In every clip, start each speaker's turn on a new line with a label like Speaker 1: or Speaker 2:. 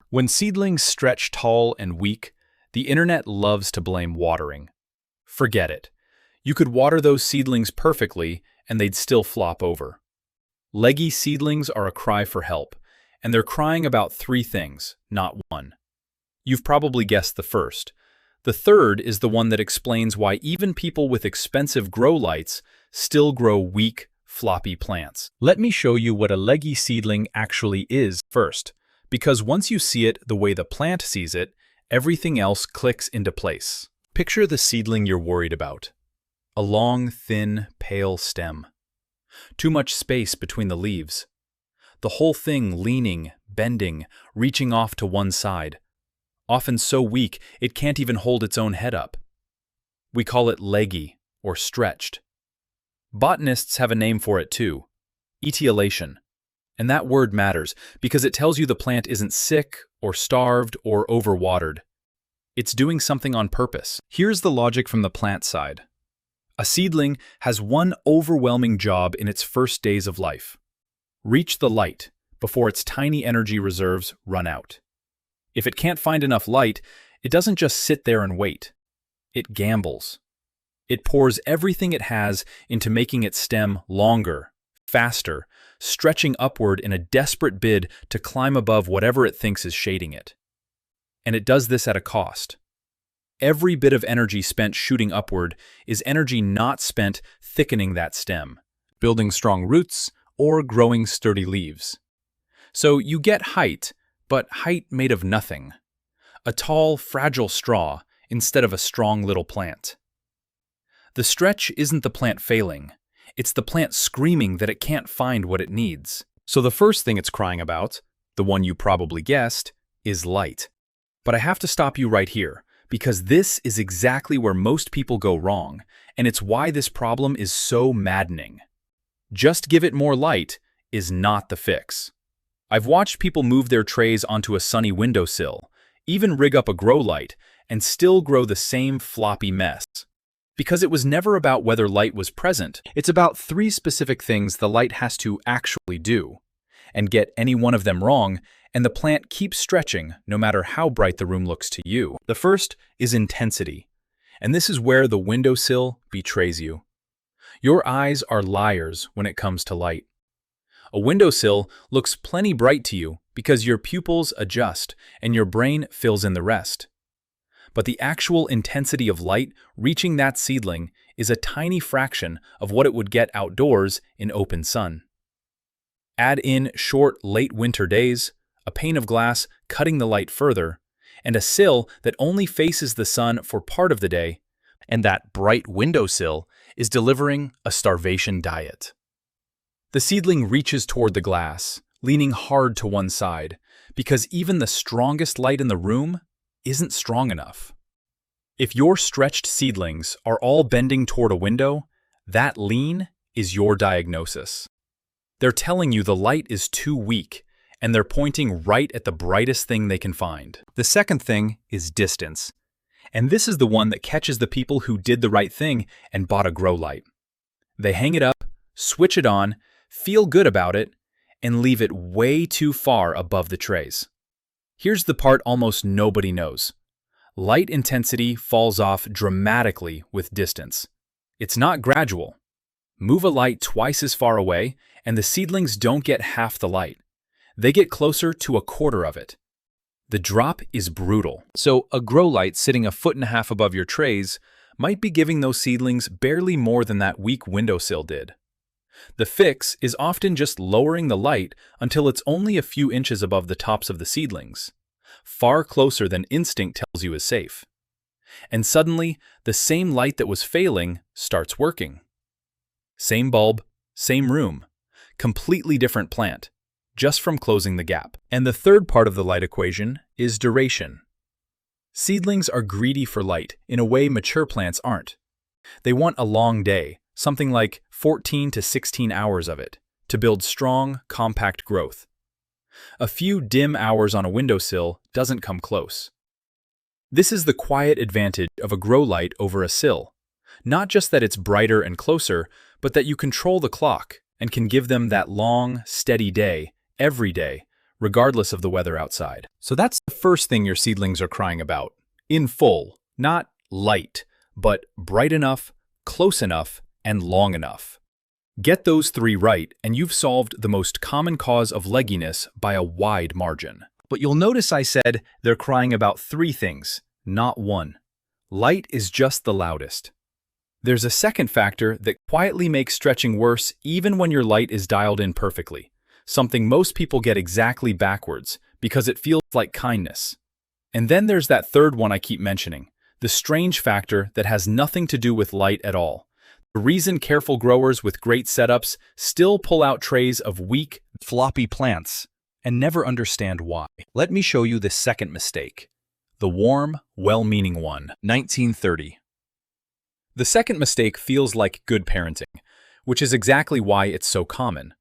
Speaker 1: When seedlings stretch tall and weak, the internet loves to blame watering. Forget it. You could water those seedlings perfectly and they'd still flop over. Leggy seedlings are a cry for help, and they're crying about three things, not one. You've probably guessed the first. The third is the one that explains why even people with expensive grow lights still grow weak, floppy plants. Let me show you what a leggy seedling actually is first, because once you see it the way the plant sees it, everything else clicks into place. Picture the seedling you're worried about. A long, thin, pale stem. Too much space between the leaves. The whole thing leaning, bending, reaching off to one side. Often so weak it can't even hold its own head up. We call it leggy, or stretched. Botanists have a name for it too, etiolation. And that word matters because it tells you the plant isn't sick, or starved, or overwatered. It's doing something on purpose. Here's the logic from the plant side. A seedling has one overwhelming job in its first days of life. Reach the light before its tiny energy reserves run out. If it can't find enough light, it doesn't just sit there and wait. It gambles. It pours everything it has into making its stem longer, faster, stretching upward in a desperate bid to climb above whatever it thinks is shading it. And it does this at a cost. Every bit of energy spent shooting upward is energy not spent thickening that stem, building strong roots, or growing sturdy leaves. So you get height, but height made of nothing. A tall, fragile straw instead of a strong little plant. The stretch isn't the plant failing. It's the plant screaming that it can't find what it needs. So the first thing it's crying about, the one you probably guessed, is light. But I have to stop you right here, because this is exactly where most people go wrong, and it's why this problem is so maddening. Just give it more light is not the fix. I've watched people move their trays onto a sunny windowsill, even rig up a grow light, and still grow the same floppy mess. Because it was never about whether light was present. It's about three specific things the light has to actually do. And get any one of them wrong, and the plant keeps stretching no matter how bright the room looks to you. The first is intensity. And this is where the windowsill betrays you. Your eyes are liars when it comes to light. A windowsill looks plenty bright to you because your pupils adjust and your brain fills in the rest. But the actual intensity of light reaching that seedling is a tiny fraction of what it would get outdoors in open sun. Add in short, late winter days, a pane of glass cutting the light further, and a sill that only faces the sun for part of the day, and that bright windowsill is delivering a starvation diet. The seedling reaches toward the glass, leaning hard to one side, because even the strongest light in the room isn't strong enough. If your stretched seedlings are all bending toward a window, that lean is your diagnosis. They're telling you the light is too weak, and they're pointing right at the brightest thing they can find. The second thing is distance. And this is the one that catches the people who did the right thing and bought a grow light. They hang it up, switch it on, feel good about it, and leave it way too far above the trays. Here's the part almost nobody knows. Light intensity falls off dramatically with distance. It's not gradual. Move a light twice as far away, and the seedlings don't get half the light. They get closer to a quarter of it. The drop is brutal. So a grow light sitting 1.5 feet above your trays might be giving those seedlings barely more than that weak windowsill did. The fix is often just lowering the light until it's only a few inches above the tops of the seedlings, far closer than instinct tells you is safe. And suddenly, the same light that was failing starts working. Same bulb, same room, completely different plant, just from closing the gap. And the third part of the light equation is duration. Seedlings are greedy for light in a way mature plants aren't. They want a long day, something like 14 to 16 hours of it, to build strong, compact growth. A few dim hours on a windowsill doesn't come close. This is the quiet advantage of a grow light over a sill. Not just that it's brighter and closer, but that you control the clock and can give them that long, steady day, every day, regardless of the weather outside. So that's the first thing your seedlings are crying about. In full, not light, but bright enough, close enough, and long enough. Get those three right, and you've solved the most common cause of legginess by a wide margin. But you'll notice I said they're crying about three things, not one. Light is just the loudest. There's a second factor that quietly makes stretching worse even when your light is dialed in perfectly, something most people get exactly backwards because it feels like kindness. And then there's that third one I keep mentioning, the strange factor that has nothing to do with light at all. The reason careful growers with great setups still pull out trays of weak, floppy plants and never understand why. Let me show you the second mistake. The warm, well-meaning one. 1930. The second mistake feels like good parenting, which is exactly why it's so common.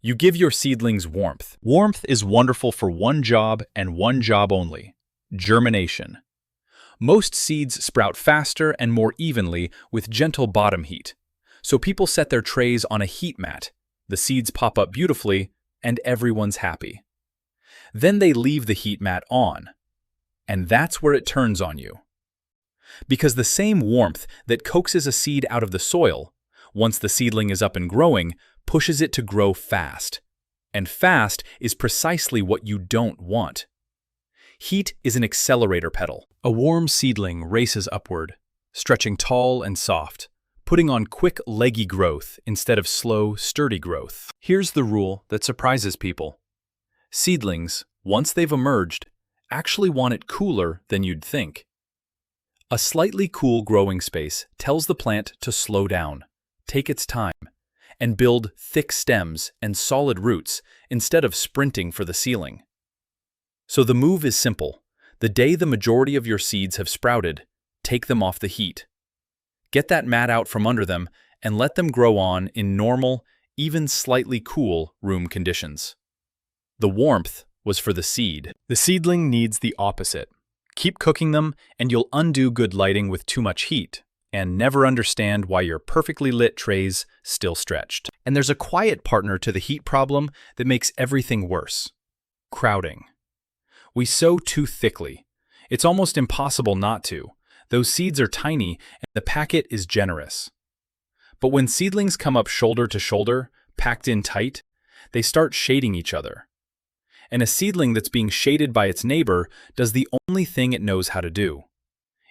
Speaker 1: You give your seedlings warmth. Warmth is wonderful for one job and one job only: germination. Most seeds sprout faster and more evenly with gentle bottom heat, so people set their trays on a heat mat. The seeds pop up beautifully, and everyone's happy. Then they leave the heat mat on, and that's where it turns on you. Because the same warmth that coaxes a seed out of the soil, once the seedling is up and growing, pushes it to grow fast. And fast is precisely what you don't want. Heat is an accelerator pedal. A warm seedling races upward, stretching tall and soft, putting on quick, leggy growth instead of slow, sturdy growth. Here's the rule that surprises people. Seedlings, once they've emerged, actually want it cooler than you'd think. A slightly cool growing space tells the plant to slow down, take its time, and build thick stems and solid roots instead of sprinting for the ceiling. So the move is simple. The day the majority of your seeds have sprouted, take them off the heat. Get that mat out from under them and let them grow on in normal, even slightly cool room conditions. The warmth was for the seed. The seedling needs the opposite. Keep cooking them and you'll undo good lighting with too much heat and never understand why your perfectly lit trays still stretched. And there's a quiet partner to the heat problem that makes everything worse: crowding. We sow too thickly. It's almost impossible not to. Those seeds are tiny and the packet is generous. But when seedlings come up shoulder to shoulder, packed in tight, they start shading each other. And a seedling that's being shaded by its neighbor does the only thing it knows how to do.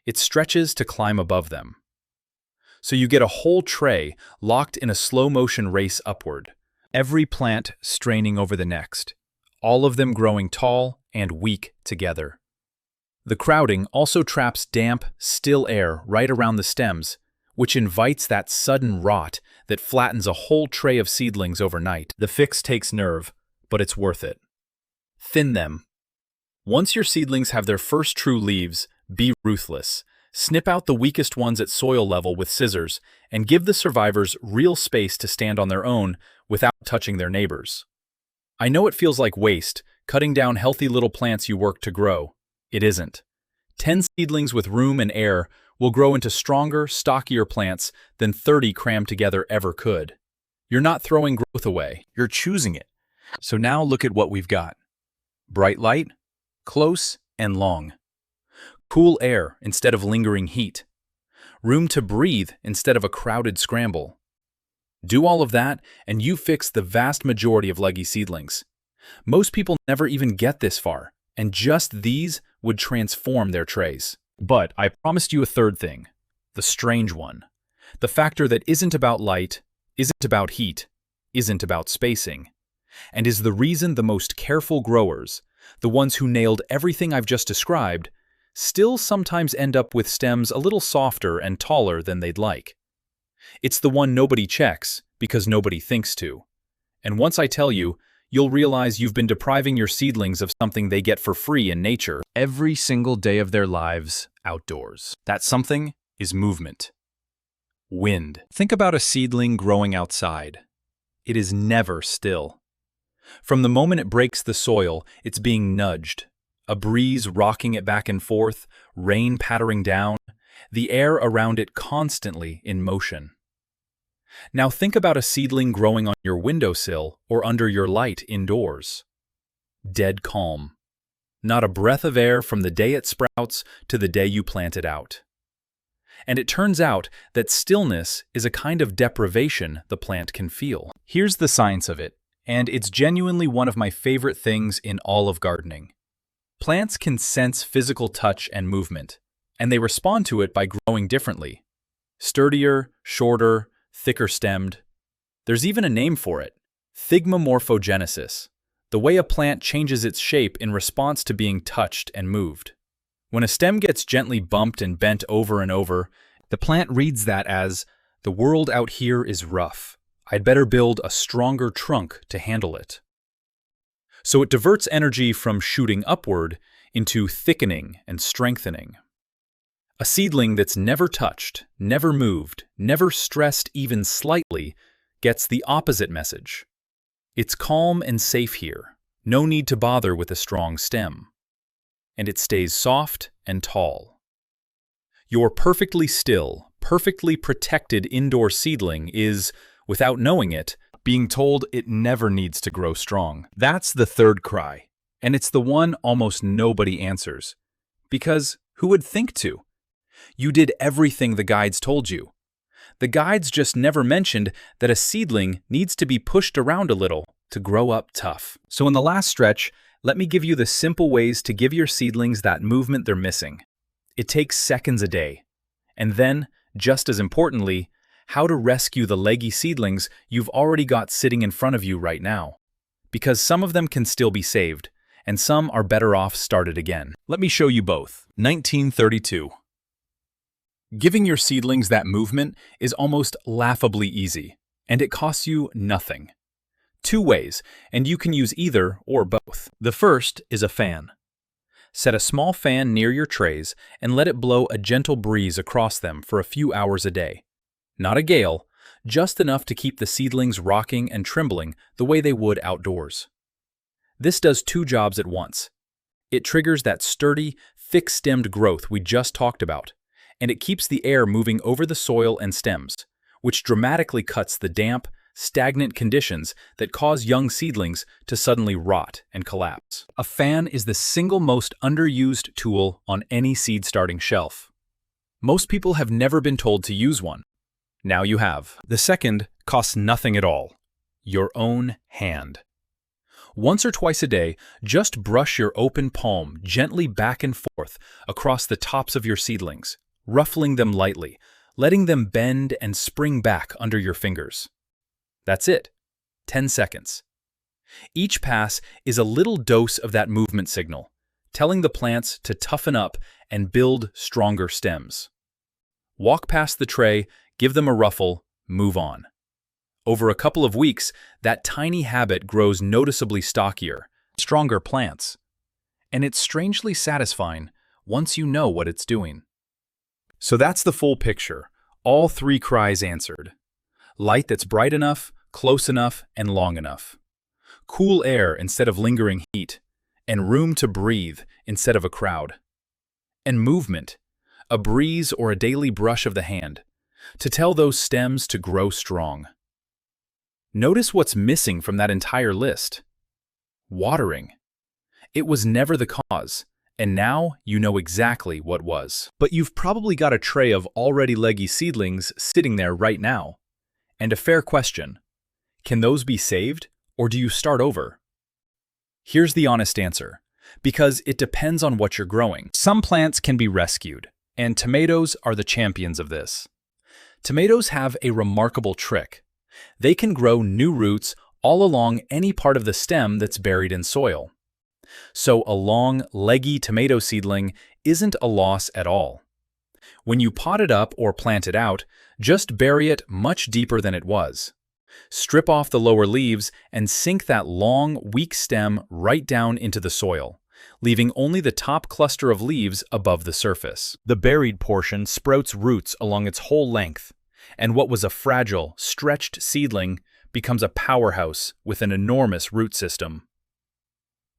Speaker 1: It stretches to climb above them. So you get a whole tray locked in a slow-motion race upward, every plant straining over the next, all of them growing tall and weak together. The crowding also traps damp, still air right around the stems, which invites that sudden rot that flattens a whole tray of seedlings overnight. The fix takes nerve, but it's worth it. Thin them. Once your seedlings have their first true leaves, be ruthless. Snip out the weakest ones at soil level with scissors and give the survivors real space to stand on their own without touching their neighbors. I know it feels like waste, cutting down healthy little plants you work to grow. It isn't. 10 seedlings with room and air will grow into stronger, stockier plants than 30 crammed together ever could. You're not throwing growth away, you're choosing it. So now look at what we've got. Bright light, close and long. Cool air instead of lingering heat. Room to breathe instead of a crowded scramble. Do all of that and you fix the vast majority of leggy seedlings. Most people never even get this far, and just these would transform their trays. But I promised you a third thing, the strange one. The factor that isn't about light, isn't about heat, isn't about spacing, and is the reason the most careful growers, the ones who nailed everything I've just described, still sometimes end up with stems a little softer and taller than they'd like. It's the one nobody checks because nobody thinks to. And once I tell you, you'll realize you've been depriving your seedlings of something they get for free in nature every single day of their lives outdoors. That something is movement. Wind. Think about a seedling growing outside. It is never still. From the moment it breaks the soil, it's being nudged. A breeze rocking it back and forth, rain pattering down, the air around it constantly in motion. Now think about a seedling growing on your windowsill or under your light indoors. dead calm. Not a breath of air from the day it sprouts to the day you plant it out. And it turns out that stillness is a kind of deprivation the plant can feel. Here's the science of it, and it's genuinely one of my favorite things in all of gardening. Plants can sense physical touch and movement, and they respond to it by growing differently. Sturdier, shorter, thicker stemmed. There's even a name for it, thigmomorphogenesis, the way a plant changes its shape in response to being touched and moved. When a stem gets gently bumped and bent over and over, the plant reads that as, "The world out here is rough. I'd better build a stronger trunk to handle it." So it diverts energy from shooting upward into thickening and strengthening. A seedling that's never touched, never moved, never stressed even slightly, gets the opposite message. It's calm and safe here. No need to bother with a strong stem. And it stays soft and tall. Your perfectly still, perfectly protected indoor seedling is, without knowing it, being told it never needs to grow strong. That's the third cry, and it's the one almost nobody answers. Because who would think to? You did everything the guides told you. The guides just never mentioned that a seedling needs to be pushed around a little to grow up tough. So in the last stretch, let me give you the simple ways to give your seedlings that movement they're missing. It takes seconds a day. And then, just as importantly, how to rescue the leggy seedlings you've already got sitting in front of you right now. Because some of them can still be saved, and some are better off started again. Let me show you both. 1932. Giving your seedlings that movement is almost laughably easy, and it costs you nothing. Two ways, and you can use either or both. The first is a fan. Set a small fan near your trays and let it blow a gentle breeze across them for a few hours a day. Not a gale, just enough to keep the seedlings rocking and trembling the way they would outdoors. This does two jobs at once. It triggers that sturdy, thick-stemmed growth we just talked about, and it keeps the air moving over the soil and stems, which dramatically cuts the damp, stagnant conditions that cause young seedlings to suddenly rot and collapse. A fan is the single most underused tool on any seed-starting shelf. Most people have never been told to use one. Now you have. The second costs nothing at all. Your own hand. Once or twice a day, just brush your open palm gently back and forth across the tops of your seedlings, ruffling them lightly, letting them bend and spring back under your fingers. That's it. 10 seconds. Each pass is a little dose of that movement signal, telling the plants to toughen up and build stronger stems. Walk past the tray, give them a ruffle, move on. Over a couple of weeks, that tiny habit grows noticeably stockier, stronger plants. And it's strangely satisfying once you know what it's doing. So that's the full picture. All three cries answered. Light that's bright enough, close enough, and long enough. Cool air instead of lingering heat, and room to breathe instead of a crowd. And movement, a breeze or a daily brush of the hand, to tell those stems to grow strong. Notice what's missing from that entire list. Watering. It was never the cause, and now you know exactly what was. But you've probably got a tray of already leggy seedlings sitting there right now. And a fair question, can those be saved, or do you start over? Here's the honest answer, because it depends on what you're growing. Some plants can be rescued, and tomatoes are the champions of this. Tomatoes have a remarkable trick. They can grow new roots all along any part of the stem that's buried in soil. So a long, leggy tomato seedling isn't a loss at all. When you pot it up or plant it out, just bury it much deeper than it was. Strip off the lower leaves and sink that long, weak stem right down into the soil, leaving only the top cluster of leaves above the surface. The buried portion sprouts roots along its whole length, and what was a fragile, stretched seedling becomes a powerhouse with an enormous root system.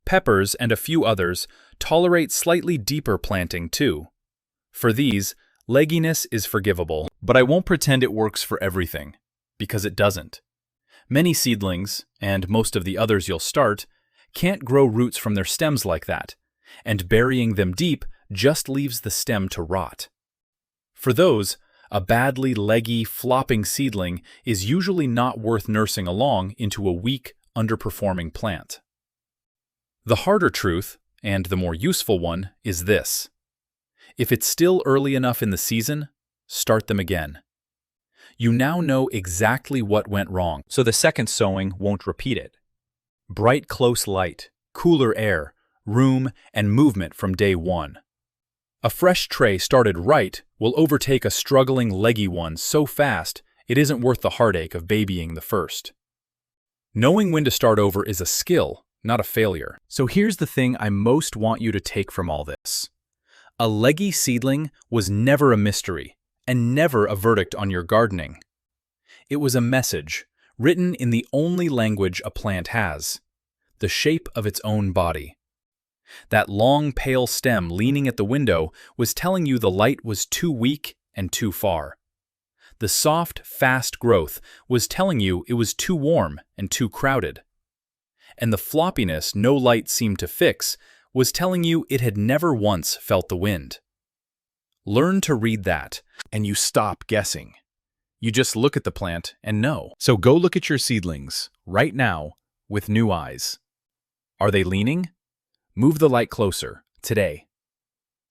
Speaker 1: Peppers and a few others tolerate slightly deeper planting too. For these, legginess is forgivable, but I won't pretend it works for everything, because it doesn't. Many seedlings, and most of the others you'll start, can't grow roots from their stems like that, and burying them deep just leaves the stem to rot. For those, a badly leggy, flopping seedling is usually not worth nursing along into a weak, underperforming plant. The harder truth, and the more useful one, is this. If it's still early enough in the season, start them again. You now know exactly what went wrong, so the second sowing won't repeat it. Bright, close light, cooler air, room, and movement from day one. A fresh tray started right will overtake a struggling leggy one so fast it isn't worth the heartache of babying the first. Knowing when to start over is a skill, not a failure. So here's the thing I most want you to take from all this. A leggy seedling was never a mystery, and never a verdict on your gardening. It was a message, written in the only language a plant has, the shape of its own body. That long, pale stem leaning at the window was telling you the light was too weak and too far. The soft, fast growth was telling you it was too warm and too crowded. And the floppiness no light seemed to fix was telling you it had never once felt the wind. Learn to read that, and you stop guessing. You just look at the plant and know. So go look at your seedlings, right now, with new eyes. Are they leaning? Move the light closer, today.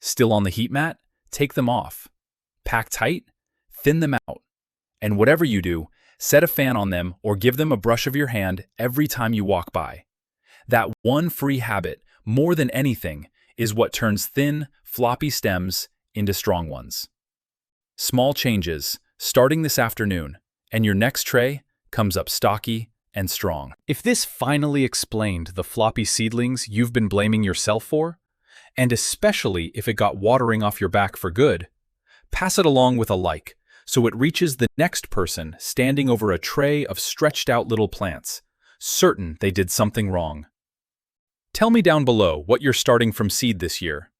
Speaker 1: Still on the heat mat? Take them off. Pack tight? Thin them out. And whatever you do, set a fan on them or give them a brush of your hand every time you walk by. That one free habit, more than anything, is what turns thin, floppy stems into strong ones. Small changes, starting this afternoon, and your next tray comes up stocky and strong. If this finally explained the floppy seedlings you've been blaming yourself for, and especially if it got watering off your back for good, pass it along with a like so it reaches the next person standing over a tray of stretched out little plants, certain they did something wrong. Tell me down below what you're starting from seed this year.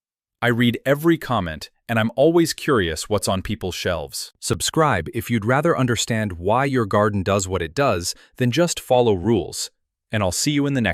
Speaker 1: I read every comment, and I'm always curious what's on people's shelves. Subscribe if you'd rather understand why your garden does what it does than just follow rules, and I'll see you in the next